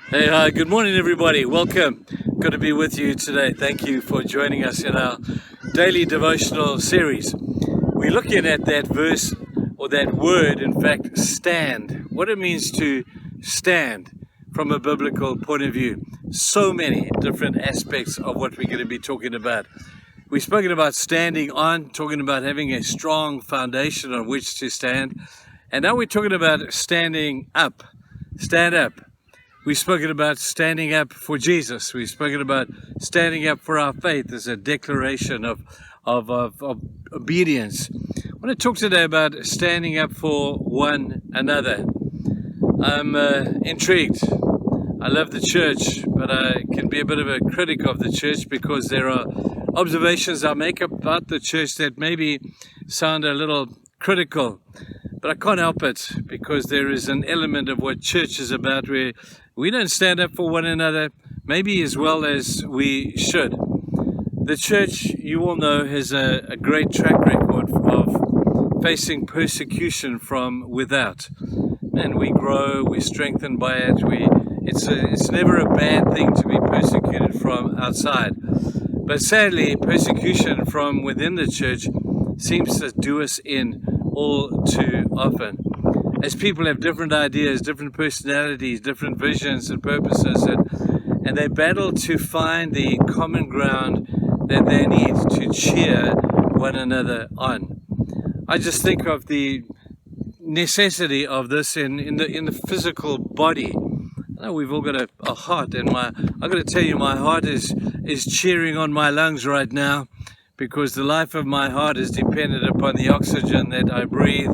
Hey, hi, good morning, everybody. Welcome. Good to be with you today. Thank you for joining us in our daily devotional series. We're looking at that verse, or that word, in fact, stand. What it means to stand from a biblical point of view. So many different aspects of what we're going to be talking about. We've spoken about standing on, talking about having a strong foundation on which to stand. And now we're talking about standing up. Stand up. We've spoken about standing up for Jesus. We've spoken about standing up for our faith as a declaration of obedience. I want to talk today about standing up for one another. I'm intrigued. I love the church, but I can be a bit of a critic of the church because there are observations I make about the church that maybe sound a little critical. But I can't help it because there is an element of what church is about where we don't stand up for one another, maybe as well as we should. The church, you all know, has a great track record of facing persecution from without. And we grow, we're strengthened by it. It's never a bad thing to be persecuted from outside. But sadly, persecution from within the church seems to do us in all too often. As people have different ideas, different personalities, different visions and purposes, and they battle to find the common ground that they need to cheer one another on. I just think of the necessity of this in the physical body. I know we've all got a heart, and I've got to tell you, my heart is cheering on my lungs right now, because the life of my heart is dependent upon the oxygen that I breathe.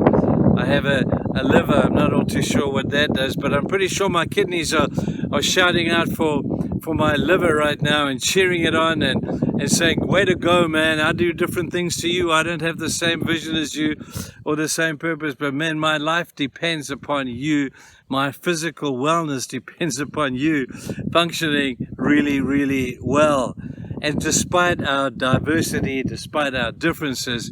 I have a liver. I'm not all too sure what that does, but I'm pretty sure my kidneys are shouting out for my liver right now and cheering it on and saying, way to go, man. I do different things to you. I don't have the same vision as you or the same purpose, but man, my life depends upon you. My physical wellness depends upon you functioning really, really well. And despite our diversity, despite our differences,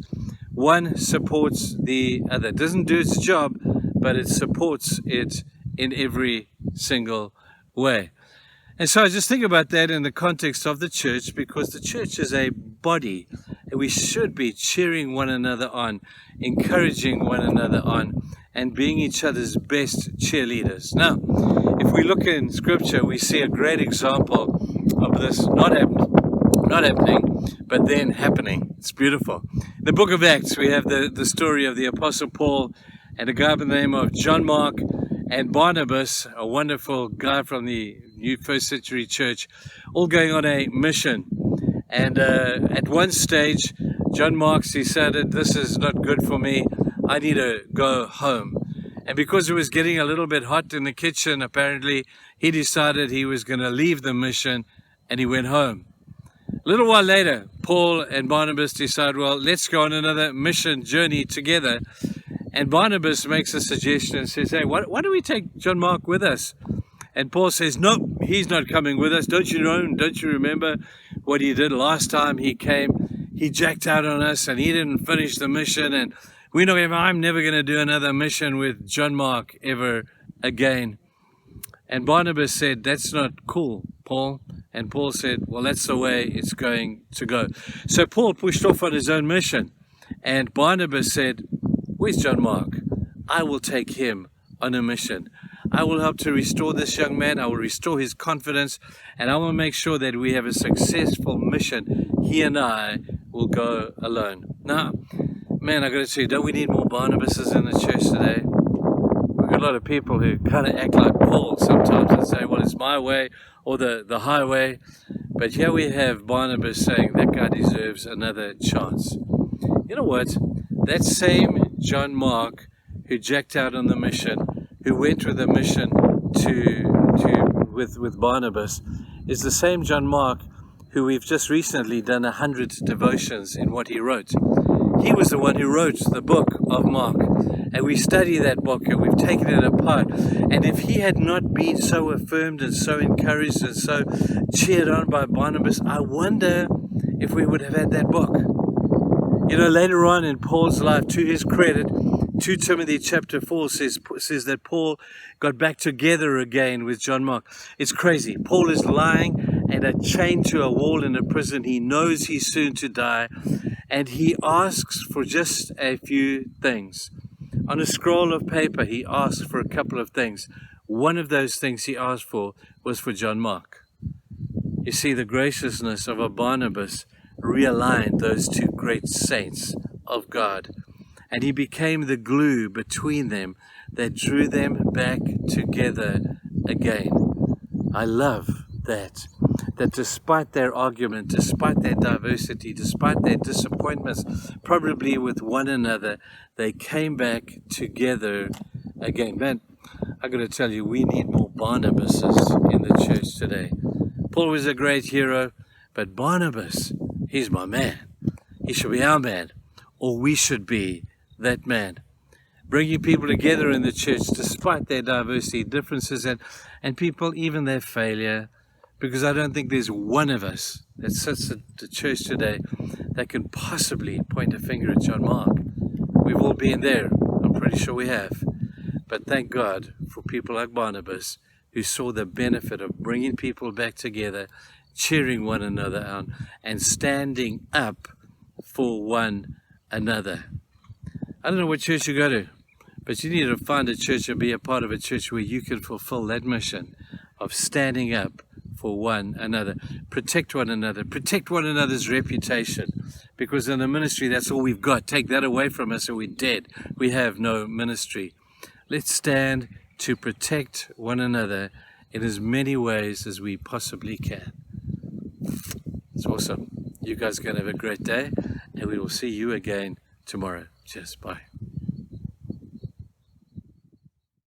one supports the other. It doesn't do its job, but it supports it in every single way. And so I just think about that in the context of the church, because the church is a body, and we should be cheering one another on, encouraging one another on, and being each other's best cheerleaders. Now, if we look in Scripture, we see a great example of this not happening, but then happening. It's beautiful. In the book of Acts, we have the story of the Apostle Paul and a guy by the name of John Mark and Barnabas, a wonderful guy from the new first century church, all going on a mission. And at one stage, John Mark decided, this is not good for me. I need to go home. And because it was getting a little bit hot in the kitchen, apparently, he decided he was going to leave the mission, and he went home. A little while later, Paul and Barnabas decide, well, let's go on another mission journey together. And Barnabas makes a suggestion and says, hey, why don't we take John Mark with us? And Paul says, no, he's not coming with us. Don't you remember what he did last time he came? He jacked out on us and he didn't finish the mission. And I'm never going to do another mission with John Mark ever again. And Barnabas said, that's not cool, Paul. And Paul said, well, that's the way it's going to go. So Paul pushed off on his own mission. And Barnabas said, where's John Mark? I will take him on a mission. I will help to restore this young man. I will restore his confidence. And I will make sure that we have a successful mission. He and I will go alone. Now, man, I got to tell you, don't we need more Barnabases in the church today? We've got a lot of people who kind of act like Paul sometimes and say, well, it's my way or the highway. But here we have Barnabas saying that guy deserves another chance. You know what? That same John Mark who jacked out on the mission, who went with the mission with Barnabas, is the same John Mark who we've just recently done 100 devotions in what he wrote. He was the one who wrote the book of Mark. And we study that book and we've taken it apart. And if he had not been so affirmed and so encouraged and so cheered on by Barnabas, I wonder if we would have had that book. You know, later on in Paul's life, to his credit, 2 Timothy chapter 4 says that Paul got back together again with John Mark. It's crazy. Paul is lying and chained to a wall in a prison. He knows he's soon to die, and he asks for just a few things. On a scroll of paper, he asked for a couple of things. One of those things he asked for was for John Mark. You see, the graciousness of a Barnabas realigned those two great saints of God, and he became the glue between them that drew them back together again. I love that despite their argument, despite their diversity, despite their disappointments, probably with one another, they came back together again. Man, I got to tell you, we need more Barnabases in the church today. Paul was a great hero, but Barnabas, he's my man. He should be our man, or we should be that man. Bringing people together in the church despite their diversity, differences, and people, even their failure. Because I don't think there's one of us that sits at the church today that can possibly point a finger at John Mark. We've all been there. I'm pretty sure we have. But thank God for people like Barnabas who saw the benefit of bringing people back together, cheering one another on, and standing up for one another. I don't know what church you go to, but you need to find a church and be a part of a church where you can fulfill that mission of standing up for one another. Protect one another. Protect one another's reputation. Because in the ministry, that's all we've got. Take that away from us and we're dead. We have no ministry. Let's stand to protect one another in as many ways as we possibly can. It's awesome. You guys are going to have a great day, and we will see you again tomorrow. Cheers. Bye.